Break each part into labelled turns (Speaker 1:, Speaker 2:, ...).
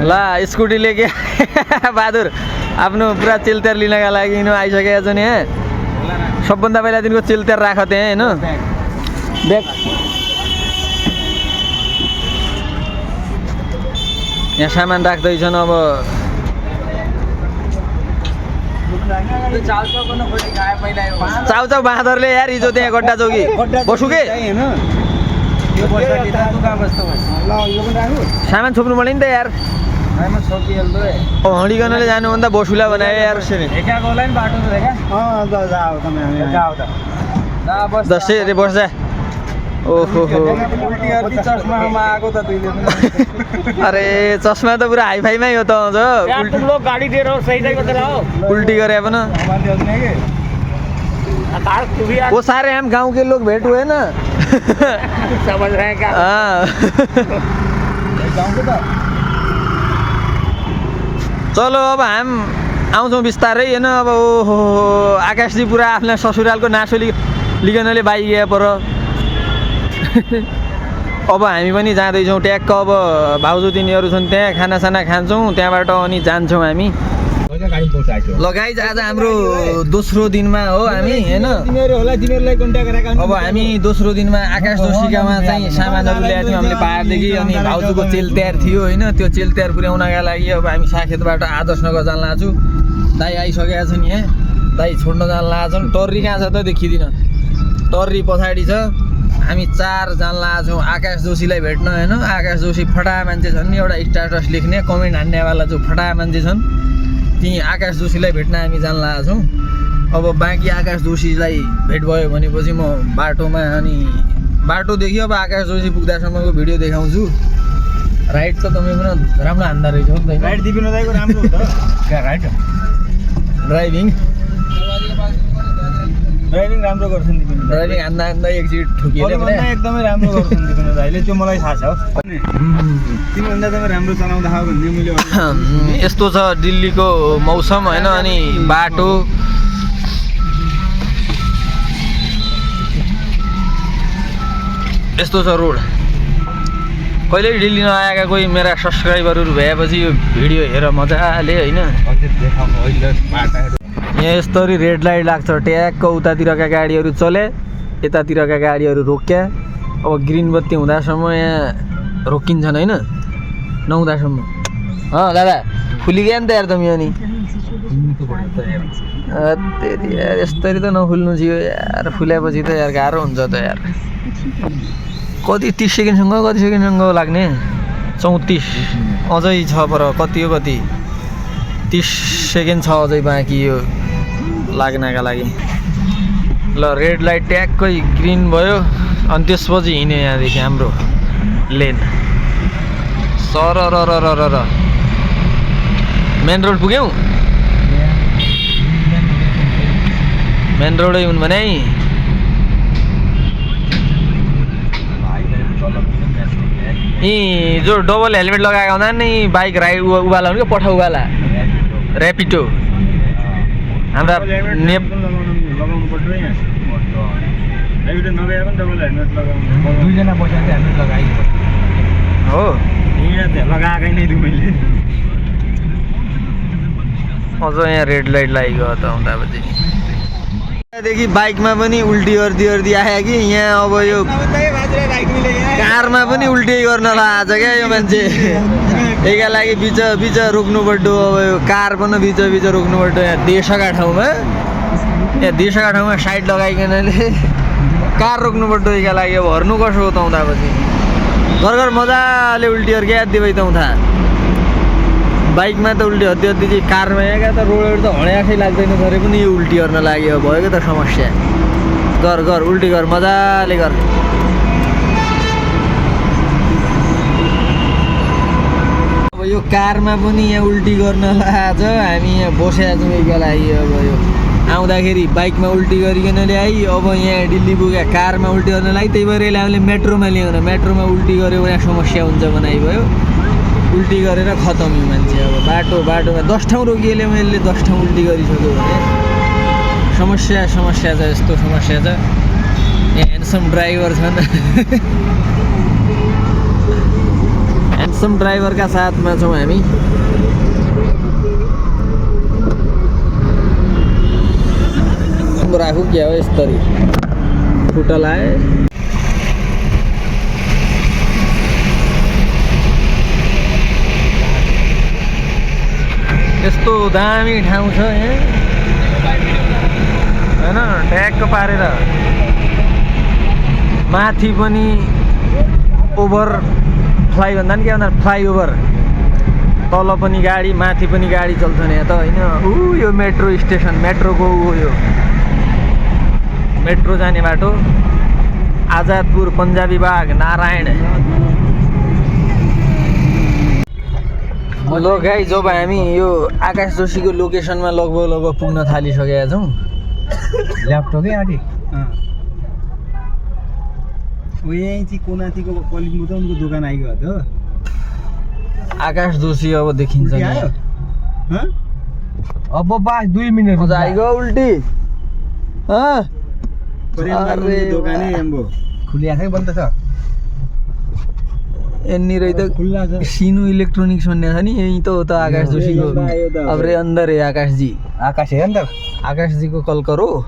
Speaker 1: ला स्कुटी लेके बहादुर आफ्नो पुरा चिलतेर लिनका लागि आइसकेको छ नि सबभन्दा पहिला दिनको चिलतेर राख त्यहाँ होइन ब्याग यहाँ सामान राख्दैछन् अब चाउचाउ बहादुरले यार हिजो त्यहाँ गड्डा चौकी बसु के सामान छोप्नु पर्ने नि त यार हँडिकनले जानुभन्दा बसुला बनायो यार दसै बस्छ ओहो अरे चस्मा त पुरा हाइफाइमै हो त उल्टी गरे अपन वो सारे हम गांव के लोग भेंट हुए ना समझ रहे हैं क्या चलो अब हम आउँछौँ बिस्तारै होइन अब ओहो आकाशजी पुरा आफ्नो ससुरालको नासो लिगनले बाइक गए पर अब हामी पनि जाँदैछौँ ट्याक्क अब भाउजू तिनीहरू छन् त्यहाँ खानासाना खान्छौँ त्यहाँबाट अनि जान्छौँ हामी ल गाइज आज हाम्रो दोस्रो दिनमा हो हामी होइन अब हामी दोस्रो दिनमा आकाश जोशीकामा चाहिँ सामानहरू ल्याएको थियौँ हामीले पाहाडदेखि अनि भाउजूको चेल तयार थियो होइन त्यो चेल तयार पुर्याउनका लागि अब हामी साखेतबाट आदर्शनगर जान लाग्छौँ दाइ आइसकेका छन् यहाँ दाइ छोड्न जान लाग्छौँ टर्री कहाँ छ त देखिदिन टर्री पछाडि छ हामी 4 जान लाग्छौँ आकाश जोशीलाई भेट्न होइन आकाश जोशी फटा मान्छे छन् नि एउटा स्ट्याटस लेख्ने कमेन्ट हान्नेवाला जो फटा मान्छे छन् ती आकाश जोशीलाई भेट्न हामी जान लाग्छौँ अब बाँकी आकाश जोशीलाई भेट भयो भनेपछि म बाटोमा अनि बाटोदेखि अब आकाश जोशी पुग्दासम्मको भिडियो देखाउँछु राइड त तपाईँ पनि राम्रो हान्दा रहेछ हो नि त राइड दिपिन दाइको राम्रो हो त राइड ड्राइभिङ राम्रो गर्छन् दिपिन ड्राइभिङ हान्दा एकचोटि ठोकिएर एकदमै राम्रो गर्छन् दिपिन दाइले त्यो मलाई थाहा छ तिमीभन्दा तपाईँ राम्रो चलाउँदा हो भन्ने मैले यस्तो छ दिल्लीको मौसम होइन अनि बाटो यस्तो छ रोड कहिले दिल्ली नआएका कोही मेरा सब्सक्राइबरहरू भएपछि यो भिडियो हेर मजाले होइन यहाँ यस्तरी रेड लाइट लाग्छ ट्याक्क उतातिरका गाडीहरू चले यतातिरका गाडीहरू रोक्या अब ग्रिन बत्ती हुँदासम्म यहाँ रोकिन्छन् होइन नहुँदासम्म दादा फुलिगयो नि त यार तपाईँ अनि यार यस्तरी त नफुल्नु थियो यार फुल्यापछि त यार गाह्रो हुन्छ त यार कति 30 सेकेन्डसँग लाग्ने 34 अझै छ पर कति हो कति 30 सेकेन्ड छ अझै बाँकी यो लाग्नका लागि ल रेड लाइट ट्याक्कै ग्रिन भयो अनि त्यसपछि हिँड्यो यहाँदेखि हाम्रो लेन सर र मेन रोड पुग्यौँ मेन रोडै हुन् भने यी जो डबल हेलमेट लगाएका हुँदा नि बाइक राइड उभाला हुन् क्या पठा उभाला ऱ्यापिडो हाम्रा हो लगाएकै नै थिएँ मैले अझ यहाँ रेड लाइट लागेको त हुँदापछि देखि बाइकमा पनि उल्टी गर्दी आयो कि यहाँ अब यो कारमा पनि उल्टी गर्न आज क्या यो मान्छे त्यहीका लागि बिच रोक्नु पर्यो अब यो कार पनि बिच रोक्नु पर्यो यहाँ देशका ठाउँमा साइड लगाइकनले कार रोक्नु पर्यो त्यहीका लागि अब हर्नु कसो हो त आउँदापछि घर मजाले उल्टी क्या दिबै त आउँदा बाइकमा त उल्टी हद्दी चाहिँ कारमा यहाँ त रोडहरू त हँड्याखै लाग्दैन गरे पनि यो उल्टी गर्न लाग्यो भयो त समस्या गर उल्टी गर मजाले गर अब यो कारमा पनि यहाँ उल्टी गर्न लाग्छ हामी यहाँ बसेका छौँ एकका लागि अब यो आउँदाखेरि बाइकमा उल्टी गरिकन ल्याइ अब यहाँ दिल्ली पुग्यो कारमा उल्टी गर्न लागि त्यही भएर यसले हामीले मेट्रोमा ल्याउन मेट्रोमा उल्टी गऱ्यो भने समस्या हुन्छ बनाइ भयो उल्टी गरेर खतम यो मान्छे अब बाटोमा 10 ठाउँ रोकिएले मैले 10 ठाउँ उल्टी गरिसक्यो भने समस्या छ यस्तो समस्या छ यहाँ ह्यान्डसम ड्राइभर छन् ह्यान्डसम ड्राइभरका साथमा छौँ हामी। राखु क्या हो यसरी खुट्टा लाए। यस्तो दामी ठाउँ छ यहाँ हैन, ट्याक्क पारेर माथि पनि ओभर फ्लाइ भन्दा नि के भन्दा फ्लाइओभर, तल पनि गाडी माथि पनि गाडी चल्छ नि यहाँ त होइन। यो मेट्रो स्टेसन, मेट्रोको यो मेट्रो जाने बाटो आजादपुर पन्जाबी बाग नारायण। ल गाइस, जब हामी यो आकाश जोशीको लोकेसनमा लगभग पुग्न थालिसकेका छौँ।
Speaker 2: ल्यापटपै आँटे यहीँ चाहिँ कोनातीको कलिम्पोङ उनको दोकान आइगयो त।
Speaker 1: आकाश जोशी अब देखिन्छ नि।
Speaker 2: अब बस 2 मिनेट
Speaker 1: मजा आइगयो उल्टी।
Speaker 2: दोकानै एम्बो खुलिया छ बन्द छ।
Speaker 1: यहाँनिर त
Speaker 2: खुल्ला छ।
Speaker 1: सिनु इलेक्ट्रोनिक्स भन्ने छ नि, यही त हो त आकाश जोशीको। अब रे अंदर है आकाश जी,
Speaker 2: आकाश है अंदर।
Speaker 1: आकाश जी को कल करो,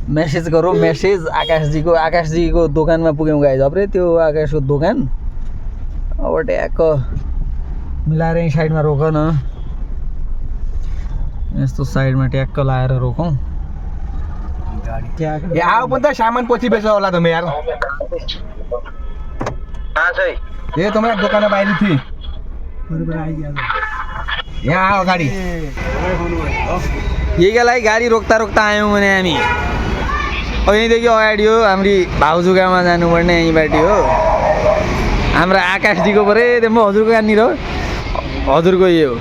Speaker 1: मैसेज करो, मैसेज आकाश जी को दोकान में पुग्यौँ गाइज। अब रे त्यो आकाश को दोकान अब ट्याक्क मिलाएर यही साइड में रोक न, यस्तो साइड में ट्याक्क लाएर रोकौँ।
Speaker 2: आओ पनि त सामान पछि बेच्छ होला त यार।
Speaker 1: कहाँ छ
Speaker 2: ये तुम्हारा दोकान बाहिर थियो। यहाँ आओ गाडी।
Speaker 1: यहीका लागि गाडी रोक्ता रोक्ता आयौँ भने हामी। अब यहीँदेखि अगाडि हो हाम्रो भाउजूगामा जानुपर्ने, यहीँबाट हो हाम्रो आकाशजीको परे। म हजुरको कहाँनिर हो? हजुरको यो हो।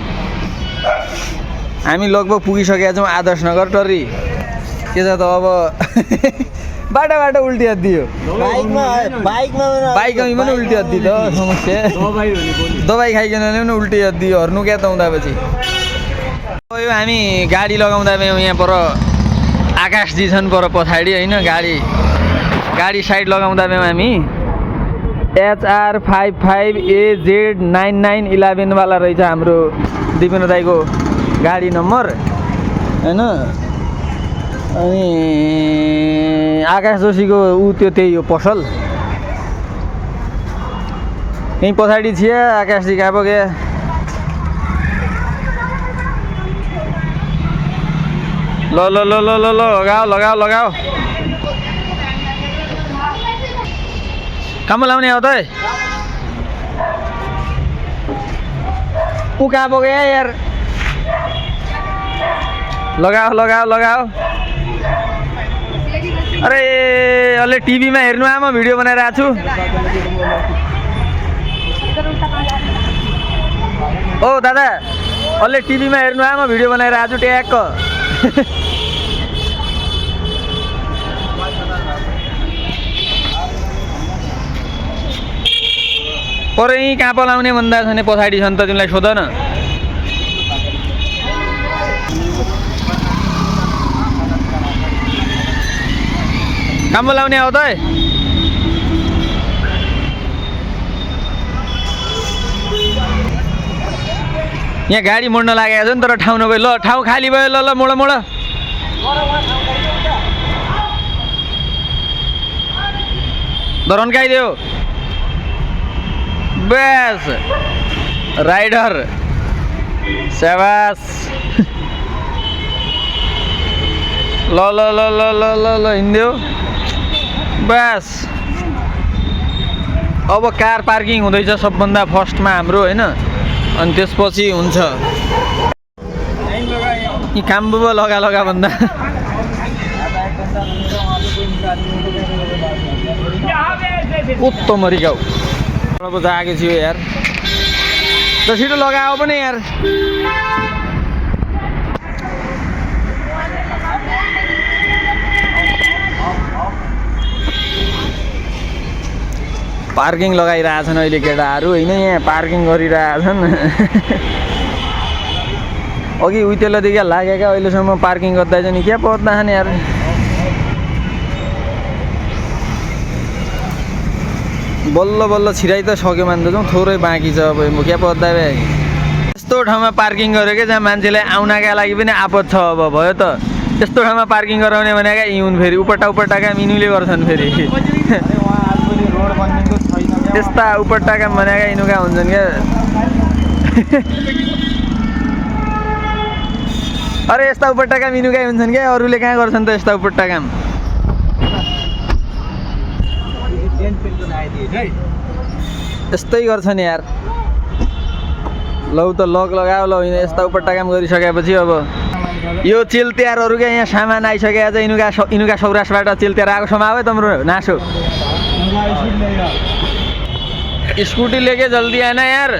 Speaker 1: हामी लगभग पुगिसकेका छौँ आदर्श नगर टर्री। के छ त अब बाटो बाटो उल्टी दियो, बाइकमा पनि उल्टी दियो त समस्या। दबाई खाइकन पनि उल्टी दियो, हर्नु क्या त हुँदापछि। यो हामी गाडी लगाउँदा यहाँ पर आकाशजी छन् पर पछाडि होइन। गाडी साइड लगाउँदा हामी HR55AZ9911 वाला रहेछ हाम्रो दिपेन्द्र दाईको गाडी नम्बर होइन। अनि आकाश जोशीको ऊ त्यो त्यही हो पसल। यहीँ पछाडि छिया आकाशजी कहाँ पो गया। ल ल ल ल ल लगाओ लगाओ लगाओ। कहाँ लाउने हो त? ऊ कहाँ पो गया यार। लगाओ लगाओ लगाओ। अरे अलि टिभीमा हेर्नु आ, म भिडियो बनाइरहेको छु। ओ दादा अलि टिभीमा हेर्नु आ, म भिडियो बनाइरहेको छु ट्याक्क। पर यहीँ कहाँ पलाउने भन्दा छ नि, पछाडि छ नि त, तिमीलाई सोध न। काम बोलाउने हो त? यहाँ गाडी मोड्न लागेको छ नि, तर ठाउँ नभए। ल ठाउँ खाली भयो। ल ल मोड मोड। धरन्काइदियो बस राइडर शाबास। ल ल ल ल ल ल ल हिँड्यो बस। अब कार पार्किङ हुँदैछ सबभन्दा फर्स्टमा हाम्रो होइन, अनि त्यसपछि हुन्छ यी काम बुबा लगा लगा भन्दा। उत्तो मरिगाउ अब जागेको छु यार, त छिटो लगाओ पनि यार। पार्किङ लगाइरहेछन् अहिले केटाहरू होइन, यहाँ पार्किङ गरिरहेछन्। अघि उतेलादेखि लागेका अहिलेसम्म पार्किङ गर्दा चाहिँ नि क्या पर्दा नि यार। बल्ल बल्ल छिराइ त सक्यो मान्दछौँ थोरै बाँकी छ अब क्या पत्ता यस्तो ठाउँमा पार्किङ गर्यो क्या जहाँ मान्छेलाई आउनका लागि पनि आपत छ अब भयो त यस्तो ठाउँमा पार्किङ गराउने भनेका यी हुन् फेरि उपट्टा काम यिनीले गर्छन् फेरि त्यस्ता उपट्टा काम भनेका यिनुका हुन्छन् क्या अरे यस्ता उपट्टा काम यिनुकै हुन्छन् क्या अरूले कहाँ गर्छन् त यस्ता उपट्टा काम यस्तै गर्छन् यार लौ त लक लगाऊ ल यस्ता उपट्टा काम गरिसकेपछि अब यो चिलतिहारहरू क्या यहाँ सामान आइसकेको छ यिनुका सौरासबाट चिलतिहार आएको समाओ है तम्रो नासो स्कुटी लेके जल्दी आएन यार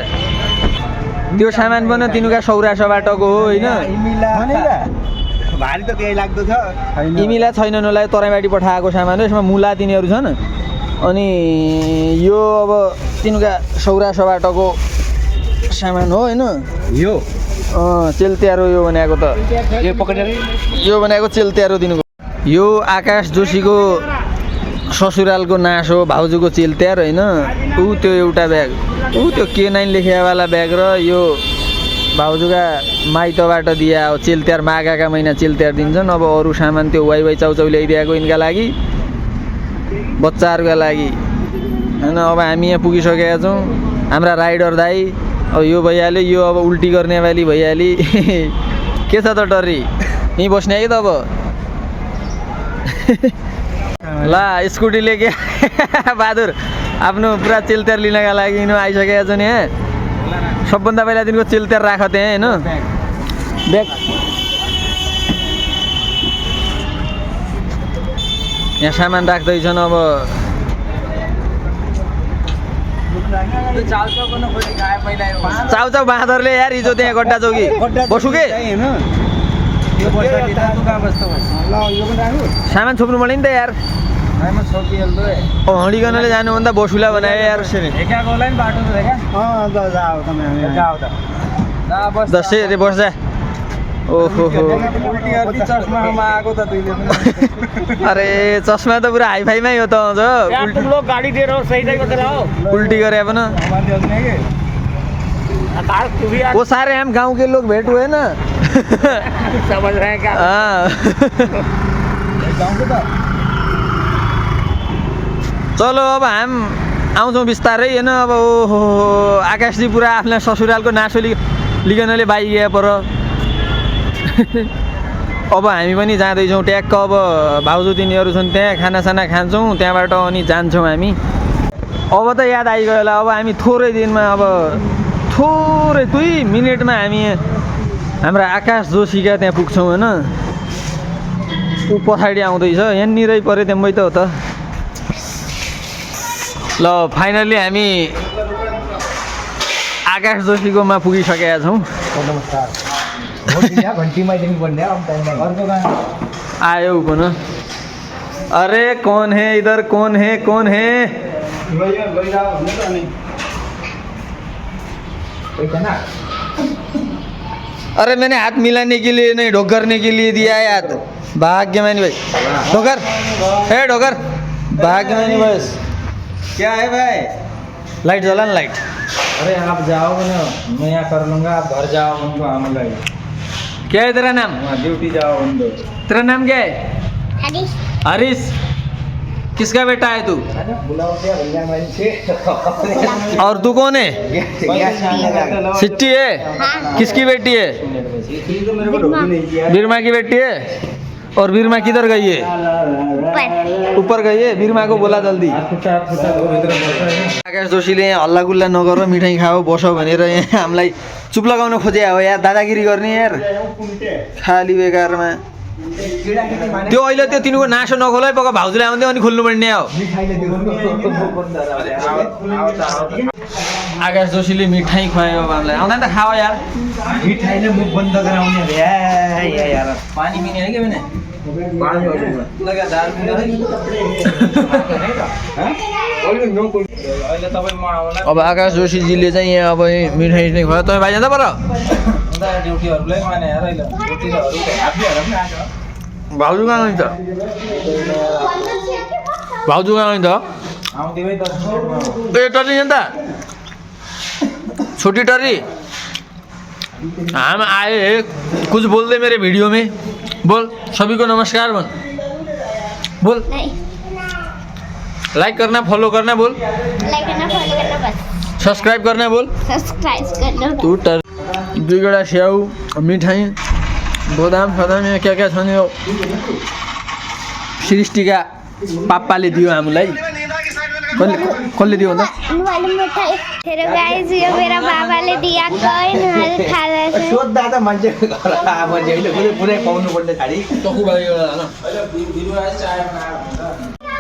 Speaker 1: त्यो सामान पनि तिनुका सौरासबाटको हो होइन
Speaker 2: भारी त केही लाग्दो छ
Speaker 1: इमिला छैनन् होला तराईबाटी पठाएको सामान हो यसमा मुला तिनीहरू छन् अनि यो अब तिनुका सौरासबाटको सामान हो होइन
Speaker 2: यो
Speaker 1: चेलतिहारो यो भनेको त यो भनेको चेलतिहारो दिनुको यो आकाश जोशीको ससुरालको नास हो भाउजूको चेलतिहार होइन ऊ त्यो एउटा ब्याग ऊ त्यो K9 लेखेवाला ब्याग र यो भाउजूका माइतबाट दिया हो चेलतिहार माघका महिना चेलतिहार दिन्छन् अब अरू सामान त्यो वाइ चाउचाउ ल्याइदिएको यिनका लागि बच्चाहरूका लागि होइन अब हामी यहाँ पुगिसकेका छौँ हाम्रा राइडर दाई अब यो भइहाल्यो यो अब उल्टी गर्ने वाली भइहाली के छ त डरी यहीँ बस्ने है त अब ला स्कुटी लेके बहादुर आफ्नो पुरा चेलतिहार लिनका लागि यिनीहरू आइसकेका छन् यहाँ सबभन्दा पहिला दिनको चेलतिहार राख त्यहाँ होइन ब्याग यहाँ सामान राख्दैछन् अब चाउचाउ बाँदरले यार हिजो त्यहाँ गड्डा चौकी बसु के सामान छोप्नु पर्ने नि त यार हँडिकनले जानुभन्दा बसुला बनायो यार दसै बस्छ ओहो अरे चस्मा त पुरा हाइफाइमै हो त उल्टी गरे पनि वो सारे हम गांव के लोग भेंट हुए ना समझ रहे हैं क्या चलो अब हम आउँछौँ बिस्तारै होइन अब ओहो आकाशजी पुरा आफ्नो ससुरालको नासो लिगनले बाइगए पर अब हामी पनि जाँदैछौँ ट्याक्क अब भाउजू तिनीहरू छन् त्यहाँ खानासाना खान्छौँ त्यहाँबाट अनि जान्छौँ हामी अब त याद आइगयो होला अब हामी थोरै दिनमा अब थोरै 2 मिनटमा हामी हाम्रा आकाश जोशीका त्यहाँ पुग्छौँ होइन ऊ पछाडि आउँदैछ यहाँनिरै पऱ्यो त्यहाँ त हो त ल फाइनल्ली हामी आकाश जोशीकोमा पुगिसकेका छौँ आयो पनि अरे कौन है इधर कौन है अरे मैंने हाथ मिलाने के लिए नहीं ढोक करने के लिए दिया है हाथ भाग्यमानी भाई ढोकर है ढोकर भाग्यमानी बस
Speaker 2: क्या है भाई
Speaker 1: लाइट जला ना लाइट
Speaker 2: अरे आप जाओ ना मैं यहाँ कर लूँगा आप घर जाओ उनको हम लाइट
Speaker 1: क्या है तेरा नाम
Speaker 2: ड्यूटी जाओ उनको
Speaker 1: तेरा नाम क्या है
Speaker 3: हरीश
Speaker 1: हरीश किसका बेटा है तू और तू कौन है सिट्टी है किसकी बेटी है बीरमा की बेटी है और बीरमा किधर गई है ऊपर गई है बीरमा को बोला जल्दी आकाश जोशीले यहाँ हल्ला गुल्ला नगर मिठाई खाओ बसो भनेर यहाँ हामीलाई चुप लगाउन खोजे हो यार दादागिरी गर्ने यार खाली बेकारमा त्यो अहिले त्यो तिनीको नासो नखोला है पक्का भाउजूले आउँदै अनि खोल्नु पर्ने हो आकाश जोशीले मिठाई खुवायो हामीलाई आउँदा नि त खाओ यार
Speaker 2: मिठाईले मुख बन्द गराउने यार
Speaker 1: पानी पिने है क्या मैंने अब आकाश जोशीजीले चाहिँ यहाँ अब मिठाई नै खुवायो तपाईँ भाइ जाँदा पर भाउजू कहाँ गइन्छ भाउजू कहाँ गइन्छ
Speaker 2: आउँदै भाइ 10 मिनेटमा हो।
Speaker 1: ये टर्री है ता छोटी टर्री हम आए कुछ बोल दे मेरे वीडियो में बोल सभी को नमस्कार बोल
Speaker 3: नहीं
Speaker 1: लाइक करना फॉलो करना बोल
Speaker 3: लाइक करना फॉलो करना बस
Speaker 1: सब्सक्राइब करना बोल
Speaker 3: सब्सक्राइब करना
Speaker 1: तू टर दुईवटा स्याउ मिठाई बदाम सदाम यहाँ क्या छ नि यो सृष्टिका पापाले दियो हामीलाई कसले दियो भन्दा
Speaker 3: वाली मिठाई फिर गाइस ये मेरा पापा ने दिया कोई नहीं खा रहा है
Speaker 2: सोध दादा मान्छे घर आमा जहिले पुरै पाउनु पर्ने थाडी
Speaker 1: टकु भयो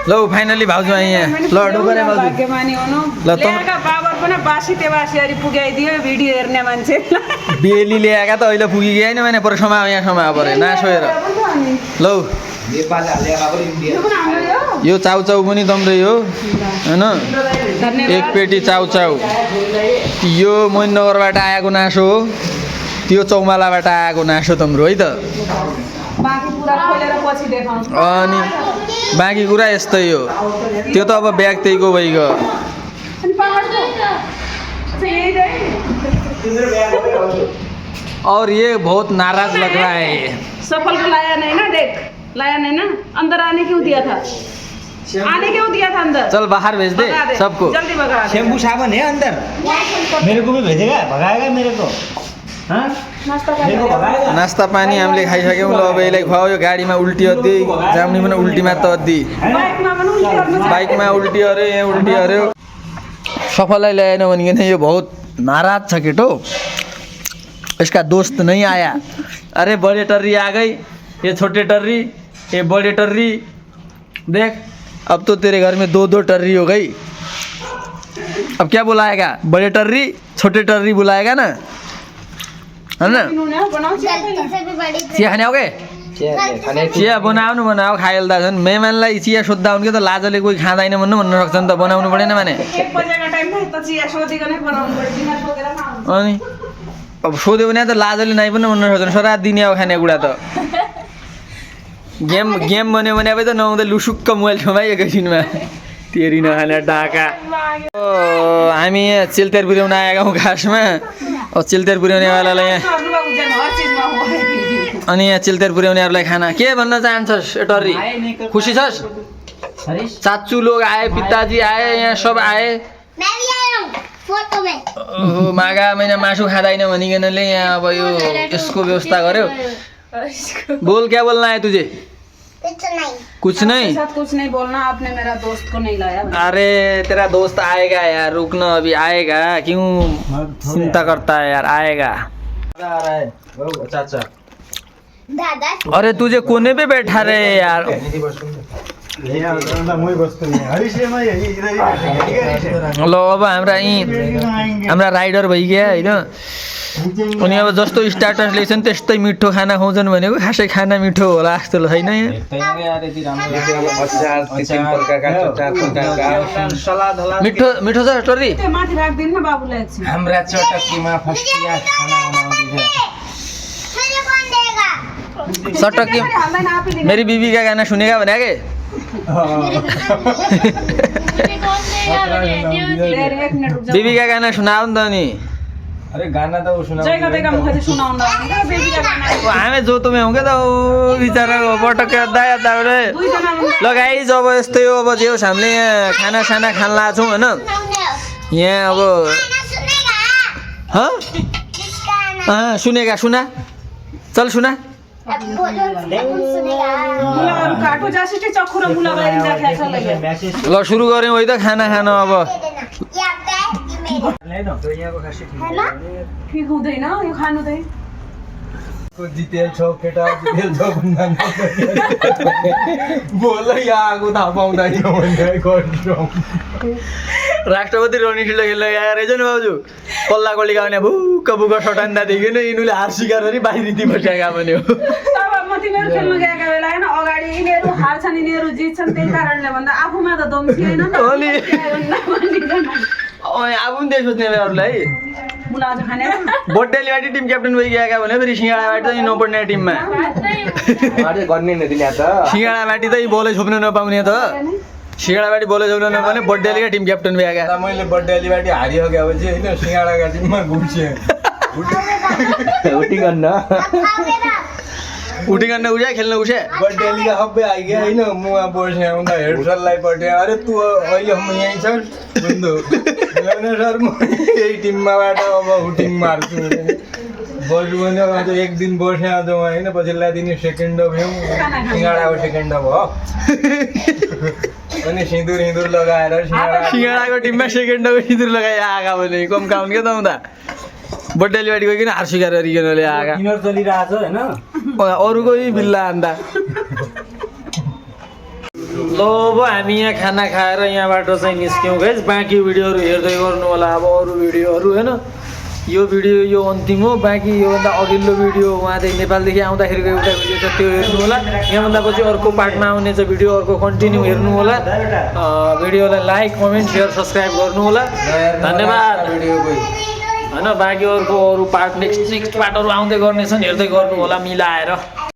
Speaker 1: ल फाइनली भाउजू आइ यहाँ ल डुबरे भाउजू
Speaker 4: भाग्यमानी हुनु
Speaker 1: ल त
Speaker 4: ल्याएका बाबर पनि बासी तेवासियारी पुगाइदियो भिडियो हेर्ने मान्छे
Speaker 1: बेली ल्याएका त अहिले पुगिगयो होइन भने पर समायो यहाँसम्म पऱ्यो नासोएर लौ
Speaker 2: नेपाल हालेका पनि इन्डिया
Speaker 1: यो चाउचाउ पनि तम्रै हो होइन एक पेटी चाउचाउ यो मोइनगरबाट आएको नासो हो त्यो चौमालाबाट आएको नासो तम्रो है त
Speaker 4: बाँकी पुरा खोलेर पछि देखाउँछु
Speaker 1: अनि बाँकी कुरा यस्तै हो त्यो त अब ब्याग त्यहीको भइगयो
Speaker 4: अनि पकड्छु यही रे
Speaker 1: और ये बहुत नाराज लग रहा है
Speaker 4: सफल को लाया नहीं ना देख लाया नहीं ना अंदर आने क्यों दिया था आने क्यों दिया था अंदर
Speaker 1: चल बाहर भेज दे
Speaker 4: भगा दे
Speaker 1: सबको
Speaker 4: जल्दी भगा दे
Speaker 2: शैम्पू साबुन है अंदर मेरे को भी भेजेगा भगाएगा मेरे को हाँ
Speaker 4: नाश्ता
Speaker 2: मेरे को भगाएगा
Speaker 1: नास्ता पानी हामीले खाइसक्यौँ ल अब यसलाई खुवाऊ यो गाडीमा उल्टी अद्दी जाम्नी पनि उल्टीमा त अद्दी
Speaker 4: बाइकमा पनि उल्टी गर्नु छ।
Speaker 1: बाइकमा उल्टी अरे यहाँ उल्टी अऱ्यो सफललाई ल्याएन भनिकन यो बहुत नाराज छ केटो इसका दोस्त नहीं आया अरे बड़े टर्री आ गई ये छोटे टर्री ये बड़े टर्री देख अब तो तेरे घर में दो दो टर्री हो गई अब क्या बुलाएगा बड़े टर्री छोटे टर्री बुलाएगा ना है ना
Speaker 4: इन्होंने बनाओ
Speaker 3: गलती से भी बड़ी
Speaker 1: चिया खाने आओगे चिया बनाउनु बनाऊ खाइहाल्दा झन् मेहमानलाई चिया सोद्धा हुन्थ्यो त लाजले कोही खाँदैन भन्न सक्छ नि त बनाउनु परेन भने
Speaker 4: 1 बजेको टाइममा त चिया सोधिकन बनाउनु पर्छ बिना सोधेर खानु
Speaker 1: अनि अब सोध्यो भने त लाजले नाइ पनि भन्न सक्दैन सरा दिने अब खानेकुरा त गेम भन्यो भने अब त नआउँदै लुसुक्क मोबाइल छेउमा एकैछिनमा तेरी नखाने डाका हामी यहाँ चिल्तेर पुर्याउन आएका हौँ खासमा अब चिल्तेर पुर्याउनेवालालाई यहाँ
Speaker 4: हर चीजमा हो
Speaker 1: अनि यहाँ चिल्तेर पुर्याउनेहरूलाई खाना के भन्न चाहन्छस् टर्री खुसी छस् चाचू लोग आए पिताजी आए यहाँ सब आए
Speaker 3: मैं भी आया हूँ फोटो में
Speaker 1: ओहो मागा महिना मासु खाँदैन भनिकनले यहाँ अब यो यसको व्यवस्था गर्यो बोल क्या बोलना है तुझे
Speaker 3: कुछ नहीं
Speaker 1: कुछ नहीं
Speaker 4: साथ कुछ नहीं बोलना आपने मेरा दोस्त को नहीं लाया
Speaker 1: अरे तेरा दोस्त आएगा यार रुकना अभी आएगा क्यों चिंता करता है यार आएगा
Speaker 2: आ रहा है ओ चाचा
Speaker 3: दादा
Speaker 1: अरे तुझे कोने पे बैठा रहे यार ल अब हाम्रा यहीँ हाम्रा राइडर भइगयो होइन उनी अब जस्तो स्टार्टस ल्याउँछन् त्यस्तै मिठो खाना खुवाउँछन् भनेको खासै खाना मिठो होला जस्तो छैन यहाँ मिठो मिठो छ टर्री
Speaker 4: त्यो माथि राख्दिनु न बाबुलाई एकछिन
Speaker 2: हाम्रा चटकीमा फस्टिया खाना बनाउँदै
Speaker 3: मुझे कौन देगा
Speaker 1: सटक्की
Speaker 4: हाल्दैन आफै दिनु
Speaker 1: मेरी बीवी का गाना सुनेगा भने के
Speaker 4: फेरि 1 मिनेट रुक जा
Speaker 1: बीवी का गाना सुनाओ नि त नि
Speaker 2: अरे गाना तो सुना
Speaker 4: जय गतेका मुख चाहिँ सुनाउन लाग्यो बेबी का गाना
Speaker 1: हामी जोतोमे हौँ क्या त ओ बिचरा पटक्क दाया दाउरे
Speaker 4: दुईजना
Speaker 1: ल गाइज अब यस्तै हो अब जे होस् हामीले यहाँ खानासाना खान लाग्छौँ होइन यहाँ अब
Speaker 3: सुनेगा
Speaker 1: हाँ
Speaker 3: किसका आना
Speaker 1: हाँ सुनेगा सुना चल सुना
Speaker 3: अब बोलो सुनेगा
Speaker 4: मुलाहरू काटो जासिटी चक्खु र मुला बाहिर जाख्या छ लगे
Speaker 2: मैसेज
Speaker 1: ल सुरु गऱ्यौँ है त खाना खान अब
Speaker 3: दे देना ये आपका है ये मेरा
Speaker 2: ले न तो यहाँको खासै
Speaker 3: है ना
Speaker 4: ठिक हुँदैन यो खानु चाहिँ
Speaker 2: को जितेल छौ केटा जितेल छौ भन्दा बोल यहाँको थाहा पाउँदैन भन्दै गर्छौँ
Speaker 1: राष्ट्रपति रणनीतिले खेल्न गएर रहेछ नि भाउजू पल्ला कोलीका भने भुक्क बुक्क सटान्दादेखि नै यिनीहरूले हार स्वीकार गरी बाहिरिँदै बसेका भन्यो
Speaker 4: अब म तिमीहरू खेल्न गएका बेला होइन अगाडि यिनीहरू हार्छन् यिनीहरू जित्छन् त्यही कारणले भन्दा आफूमा त दम थिएन नि
Speaker 1: अनि आफू पनि त्यही सोच्ने अरूलाई
Speaker 4: मुला आज खाने
Speaker 1: बड्डेलीबाट टिम क्याप्टन भइगएका भने फेरि सिँगाडाबाट चाहिँ नपढ्ने टिममा
Speaker 2: अरे गर्ने नदिने त
Speaker 1: सिँगाडाबाट चाहिँ बलै छोप्न नपाउने त सिँगडाबाटी बोले जाउन भने बर्थडेलीका टिम क्याप्टन भएका
Speaker 2: मैले बर्थडे अलिबाटी हारिसकेपछि होइन सिँगाडाका टिममा घुम्सेँ
Speaker 1: उठिकन उठ्या खेल्न उठ्या
Speaker 2: बर्थडे अलिका सबै आइगयो होइन म वहाँ बसेँ आउँदा हेडसरलाई पठाएँ अरे तँ अहिलेसम्म यहीँ छ बुझ्नु सर म यही टिममाबाट अब हुटिङ मार्छु बरु भने अझ एक दिन बसेँ आज उहाँ होइन पछि ल्याइदिने सेकेन्ड भ्यौँ सिँगाडाको सेकेन्ड भयो अनि सिँदुर लगाएर
Speaker 1: सिँगडाको टिममा सेकेन्डको सिँदुर लगाइ आएका भने कम काउन क्या त उता बर्थडेलीबाट गइकन हार स्वीकार गरिकन ल्याए आएका
Speaker 2: चलिरहेको छ होइन
Speaker 1: अरूको बिल्ला अन्त ल अब हामी यहाँ खाना खाएर यहाँबाट चाहिँ निस्क्यौँ गाइस बाँकी भिडियोहरू हेर्दै गर्नु होला अब अरू भिडियोहरू होइन यो भिडियो यो अन्तिम हो बाँकी योभन्दा अघिल्लो भिडियो उहाँदेखि नेपालदेखि आउँदाखेरिको एउटा भिडियो छ त्यो हेर्नु होला यहाँभन्दा पछि अर्को पार्टमा आउने चाहिँ भिडियो अर्को कन्टिन्यू हेर्नु होला भिडियोलाई लाइक कमेन्ट सेयर सब्सक्राइब गर्नु होला धन्यवाद होइन बाँकी अरू पार्ट नेक्स्ट पार्टहरू आउँदै गर्नेछन् हेर्दै गर्नु होला मिलाएर